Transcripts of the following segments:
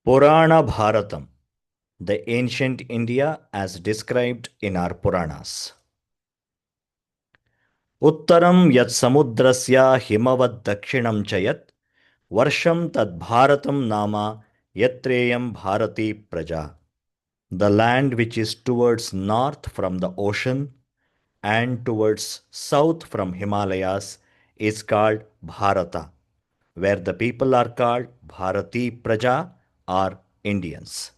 Purana Bharatam, the ancient India as described in our Puranas. Uttaram yat samudrasya himavad dakshinam chayat varsham tad bharatam nama yatreyam bharati praja. The land which is towards north from the ocean and towards south from Himalayas is called Bharata, where the people are called Bharati Praja or Indians.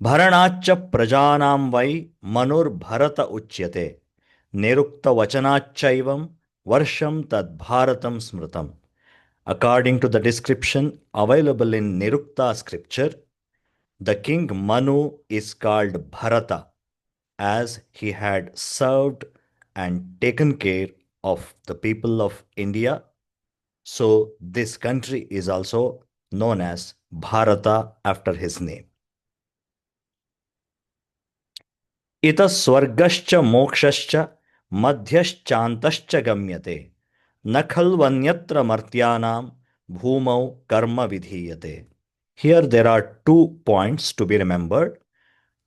भरणाच्च प्रजानां वै मनुर्भरत उच्यते निरुक्तवचनाच्चैवं वर्षं तद्भारतं स्मृतम्. According to the description available in Nirukta scripture, the king Manu is called Bharata as he had served and taken care of the people of India. So this country is also known as Bharata after his name. इतः स्वर्गश्च मोक्षश्च मध्यश्चान्तश्च गम्यते न खल्वन्यत्र मर्त्यानां भूमौ कर्म विधीयते. Here there are 2 points to be remembered.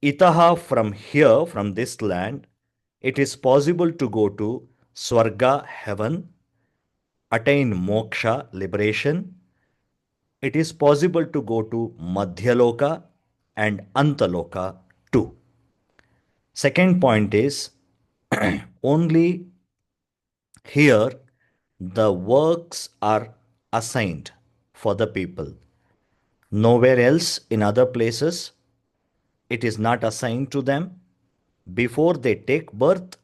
Itaha, from here, from this land, it is possible to go to Swarga, heaven, attain moksha, liberation. It is possible to go to Madhyaloka and Antaloka too. Second point is only here the works are assigned for the people. Nowhere else in other places it is not assigned to them. Before they take birth,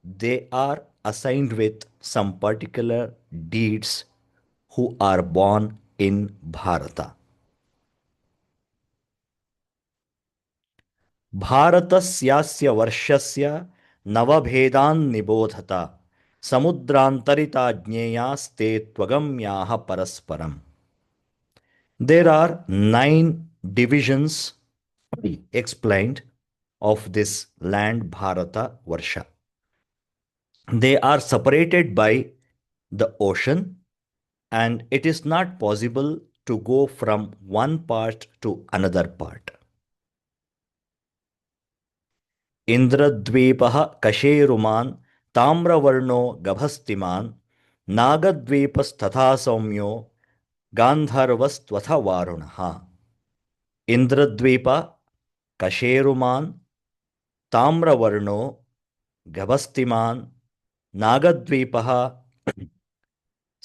they are assigned with some particular deeds who are born in Bharata. भारतस्यास्य वर्षस्य नवभेदान् निबोधत समुद्रान्तरिता ज्ञेयास्ते त्वगम्याः परस्परम्. There are 9 divisions explained of this land Bharata Varsha. They are separated by the ocean, and it is not possible to go from one part to another part. इंद्रद्वीपः कशेरुमान् ताम्रवर्णो गभस्तिमान् नागद्वीपस्तथा सौम्यो गान्धर्वस्त्वथ वारुणः. Indradweep, कशेरुमान्, ताम्रवर्णो, गभस्तिमान्, नागद्वीपः,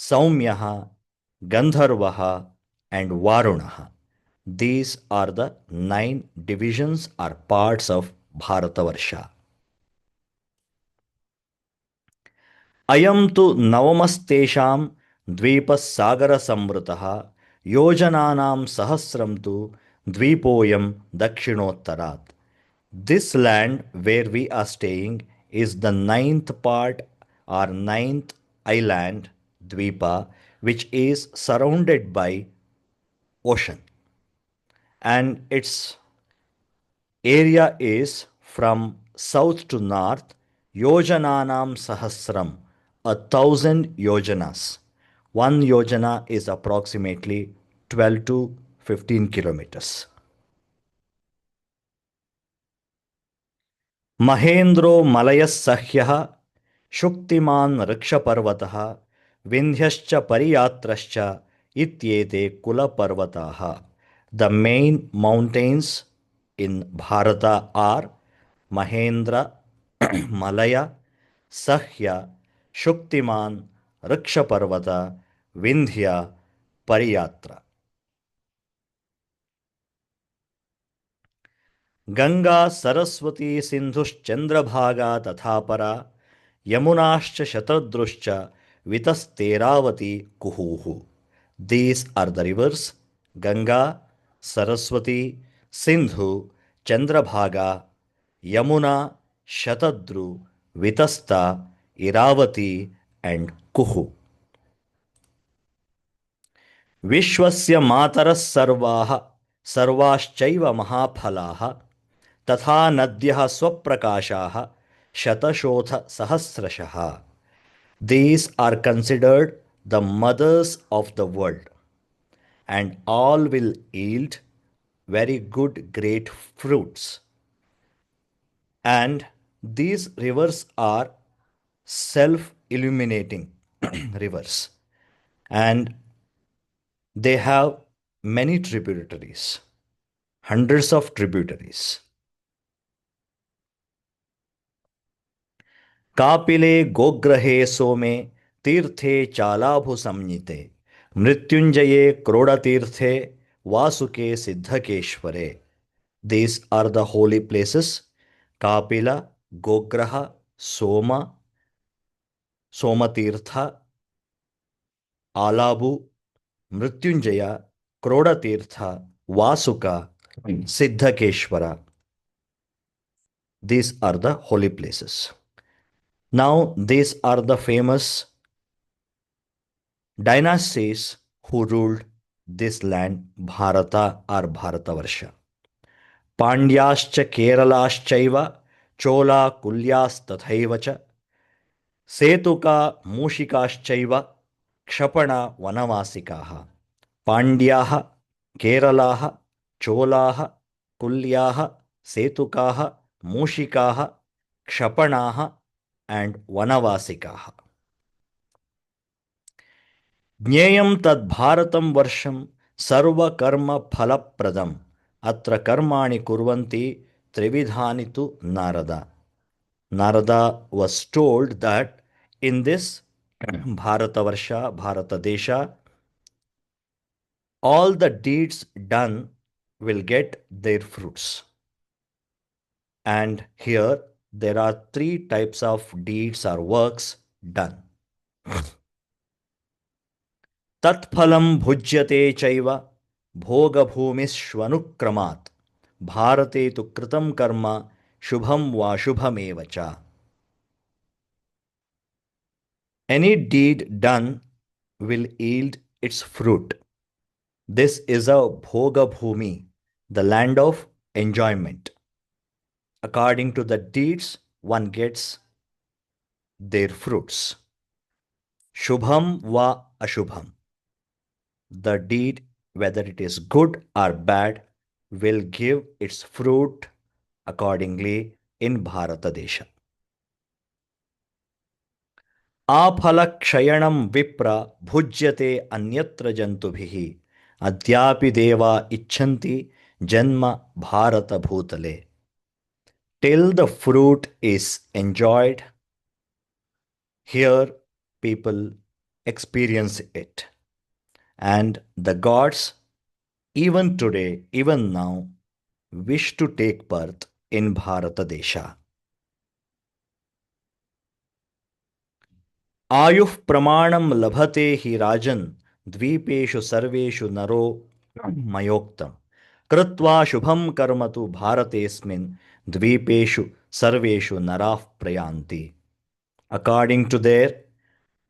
सौम्यः, गंधर्वः, and Varunah. These are the 9 divisions or parts of Bharatavarsha. अयं तु नवमस्तेषां द्वीपस्सागरसंवृतः योजनानां सहस्रं तु द्वीपोऽयं दक्षिणोत्तरात्. This land where we are staying is the 9th part or 9th island, Dvipa, which is surrounded by ocean. And its area is from south to north, yojananam sahasram, 1,000 yojanas. One yojana is approximately 12 to 15 kilometers. महेन्द्रो मलयः सह्यः शुक्तिमान् ऋक्षपर्वतः विन्ध्यश्च परियात्रश्च इत्येते कुलपर्वताः. The main mountains in Bharata are Mahendra, Malaya, Sahya, Shuktiman, Rikshaparvata, Vindhya, Pariyatra. Ganga, Saraswati, Sindhuschandrabhaga Tathapara, Yamunascha Shatadruscha, Vitasteravati Kuhuhu. These are the rivers Ganga, Saraswati, Sindhu, Chandrabhaga, Yamuna, Shatadru, Vitasta, Iravati, and Kuhu. विश्वस्य मातरः सर्वाः सर्वाश्चैव महाफलाः तथा नद्यः स्वप्रकाशाः शतशोथ सहस्रशः. These are considered the mothers of the world. and all will yield very good, great fruits. And these rivers are self illuminating rivers, and they have many tributaries, hundreds of tributaries. कापिले गोग्रहे सोमे तीर्थे चालाभु संयुते मृत्युंजये क्रोडतीर्थे वासुके सिद्धकेश्वरे. These are the holy places: Kapila, Gograha, Soma, Somatirtha, Alabu, Mrityunjaya, Krodatirtha, Vasuka, Siddhakeshwara. These are the holy places. Now, these are the famous dynasties who ruled this land, Bharata or Bharatavarsha. Pandyascha Keralaschaiva, Chola Kulyastatthaiva cha, Setuka Mushikaschaiva, Kshapana Vanavasikaha. Pandyaha, Keralaha, Cholaha, Kulyaha, Setukaha, Mushikaha, Kshapanaha, and Vanavasikaha. ज्ञेयं तद्भारतं वर्षं सर्वकर्मफलप्रदम् अत्र कर्माणि कुर्वन्ति त्रिविधानि तु Narad. Narada was told that in this Bharatavarsha, Bharatadesha, all the deeds done will get their fruits. And here there are three types of deeds or works done. Tatphalam bhujyate chaiva bhogabhumishrvanukramat bharate tu kritam karma shubham va shubhameva cha. Any deed done will yield its fruit. This is a bhoga bhumi, the land of enjoyment. According to the deeds, one gets their fruits. Shubham va ashubham. The deed, whether it is good or bad, will give its fruit accordingly in Bharatadesha. Aphalakshyanam vipra bhujyate anyatra jantubhihi adyapi deva icchanti janma bharata bhutale. Till the fruit is enjoyed, here people experience it. And the gods, even today, even now, wish to take birth in Bharatadesha. आयुः प्रमाणं लभते हि राजन् द्वीपेषु सर्वेषु नरो मयोक्तम् कृत्वा शुभं कर्म तु भारतेऽस्मिन् द्वीपेषु सर्वेषु नराः प्रयान्ति. According to their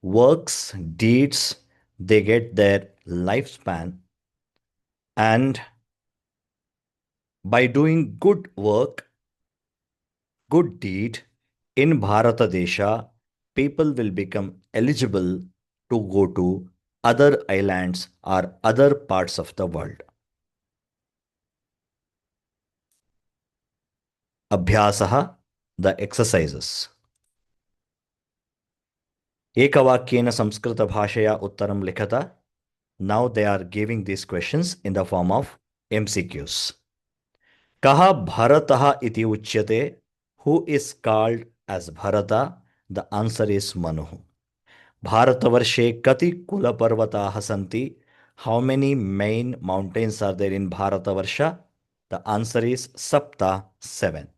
works, deeds, they get their lifespan, and by doing good work, good deed in Bharatadesha, people will become eligible to go to other islands or other parts of the world. Abhyasah, the exercises. Ekavakyena Samskrita Bhashaya Uttaram Likhata. Now they are giving these questions in the form of MCQs. Kaha Bharataha iti uchyate? Who is called as Bharata? The answer is Manu. Bharatavarshe kati kula parvataha santi? How many main mountains are there in Bharatavarsha? The answer is Sapta, 7.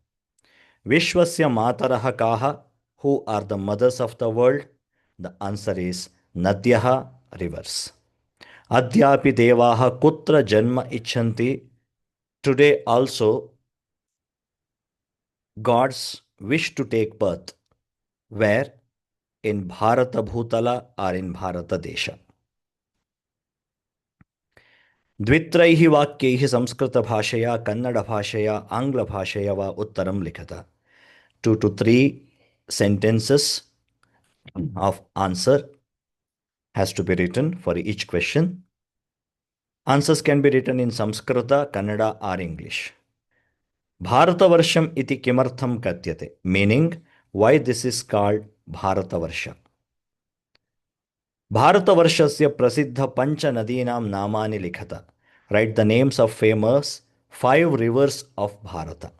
Vishwasya mataraha kaha? Who are the mothers of the world? The answer is Nadyaha, rivers. Adyapi devaha kutra janma icchanti? Today also gods wish to take birth. Where? In Bharata Bhutala or in Bharata Desha. द्वित्रैः वाक्यैः संस्कृतभाषया कन्नडभाषया आङ्ग्लभाषया वा उत्तरं लिखत. 2 to 3 sentences of answer has to be written for each question. Answers can be written in Samskrita, Kannada, or English. Bharatavarsha iti kimartham katyate, meaning why this is called Bharatavarsha. Bharatvarshasya prasiddha pancha nadinam namani likhata. Write the names of famous 5 rivers of Bharata.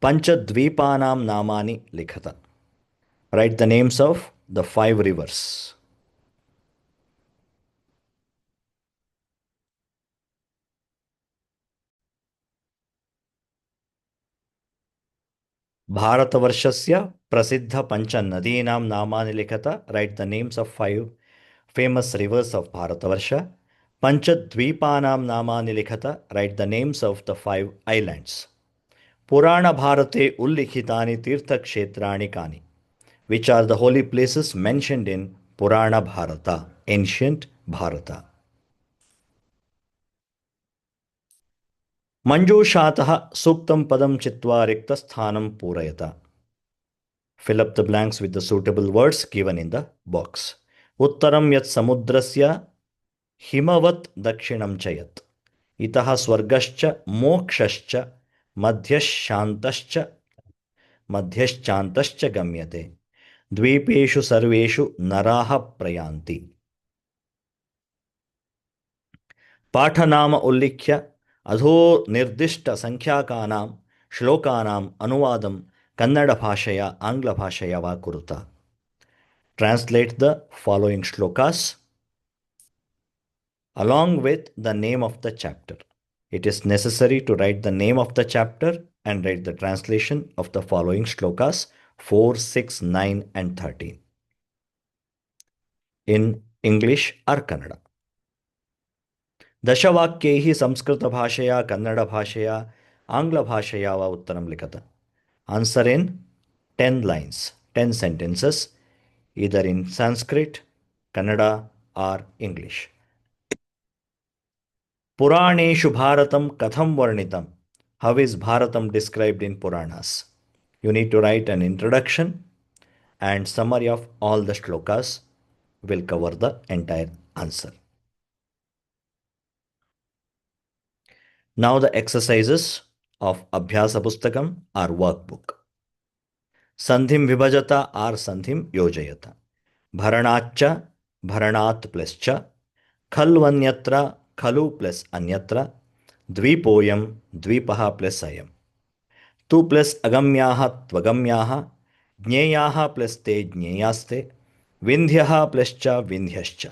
Pancha dvipanam namani likhata. Write the names of the 5 rivers. Bharatvarshasya prasiddha pancha nadinam namani likhata. Write the names of 5 famous rivers of Bharatavarsha. Pancha dvipanam namani likhata. Write the names of the 5 islands. Purana Bharate Ullikhitani Tirtha Kshetrani Kani, which are the holy places mentioned in Purana Bharata, ancient Bharata. Manjushatah Suktam Padam Chitva Rikta Sthanam Purayata. Fill up the blanks with the suitable words given in the box. Uttaram Yat Samudrasya Himavat Dakshinam Chayat. Itaha Swargascha Mokshascha Madhyashantascha Madhyashantascha Gamyate. द्वीपेषु सर्वेषु नराः प्रयान्ति. पाठनाम उल्लिख्य अधो निर्दिष्ट संख्याकानां श्लोकानाम् अनुवादं कन्नडभाषया आङ्ग्लभाषया वा कुरुत. Translate the following shlokas along with the name of the chapter. It is necessary to write the name of the chapter and write the translation of the following shlokas 4, 6, 9 and 13 in English or Kannada. दशवाक्यैः संस्कृतभाषया कन्नडभाषया आङ्ग्लभाषया वा उत्तरं लिखत. Answer in 10 lines, 10 sentences, either in Sanskrit, Kannada or English. पुराणेषु भारतं कथं वर्णितं? How is Bharatam described in Puranas? You need to write an introduction and summary of all the shlokas will cover the entire answer. Now the exercises of Abhyasa Pustakam or workbook. Sandhim vibhajata or sandhim yojayata. Bharanacha, bharanat plus cha. Khalvanyatra, khalu plus anyatra. Dvipoyam, dvipaha plus ayam. Tu plus agamyaha, tvagamyaha. Jneyaha plus te, jneyaste. Vindhyaha plus cha, vindhyascha.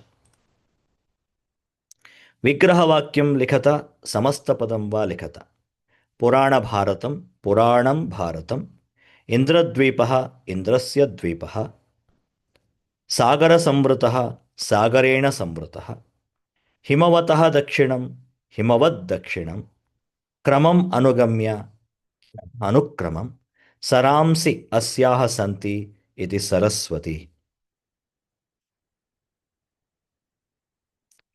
विग्रहवाक्यं लिखत समस्तपदं वा लिखत. पुराणभारतं पुराणं भारतम्. इन्द्रद्वीपः इन्द्रस्य द्वीपः. सागरसंवृतः सागरेण संवृतः. हिमवतः दक्षिणं हिमवद्दक्षिणं. क्रमम् अनुगम्य अनुक्रमं. सरांसि अस्याः सन्ति इति सरस्वती.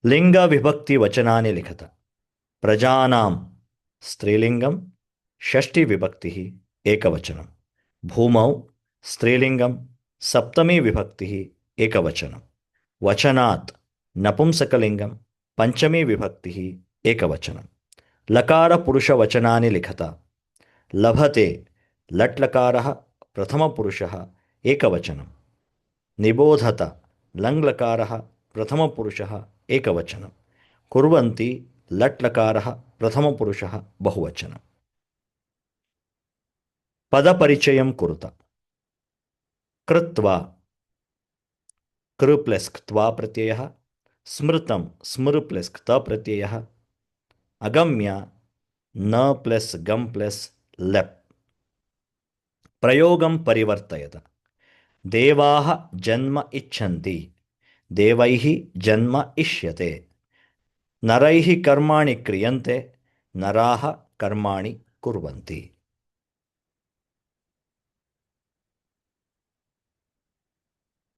लिङ्गविभक्तिवचनानि लिखत. प्रजानां स्त्रीलिङ्गं षष्ठीविभक्तिः एकवचनं. भूमौ स्त्रीलिङ्गं सप्तमी विभक्तिः एकवचनं. वचनात् नपुंसकलिङ्गं पंचमी विभक्तिः एकवचनं. लकारपुरुषवचनानि लिखत. लभते लट्लकारः प्रथमपुरुषः एकवचनं. निबोधत लङ्लकारः प्रथमपुरुषः एकवचनं. कुर्वन्ति लट्लकारः प्रथमपुरुषः बहुवचनं. पदपरिचयं कुरुत. कृत्वा कृ प्लस क्त्वा प्रत्ययः. स्मृतं स्मृ प्लस क्त प्रत्ययः. अगम्य न प्लस गम प्लस लप्. प्रयोगं परिवर्तयत. देवाः जन्म इच्छन्ति. देवैः जन्म इष्यते. नरैः कर्माणि क्रियन्ते. नराः कर्माणि कुर्वन्ति.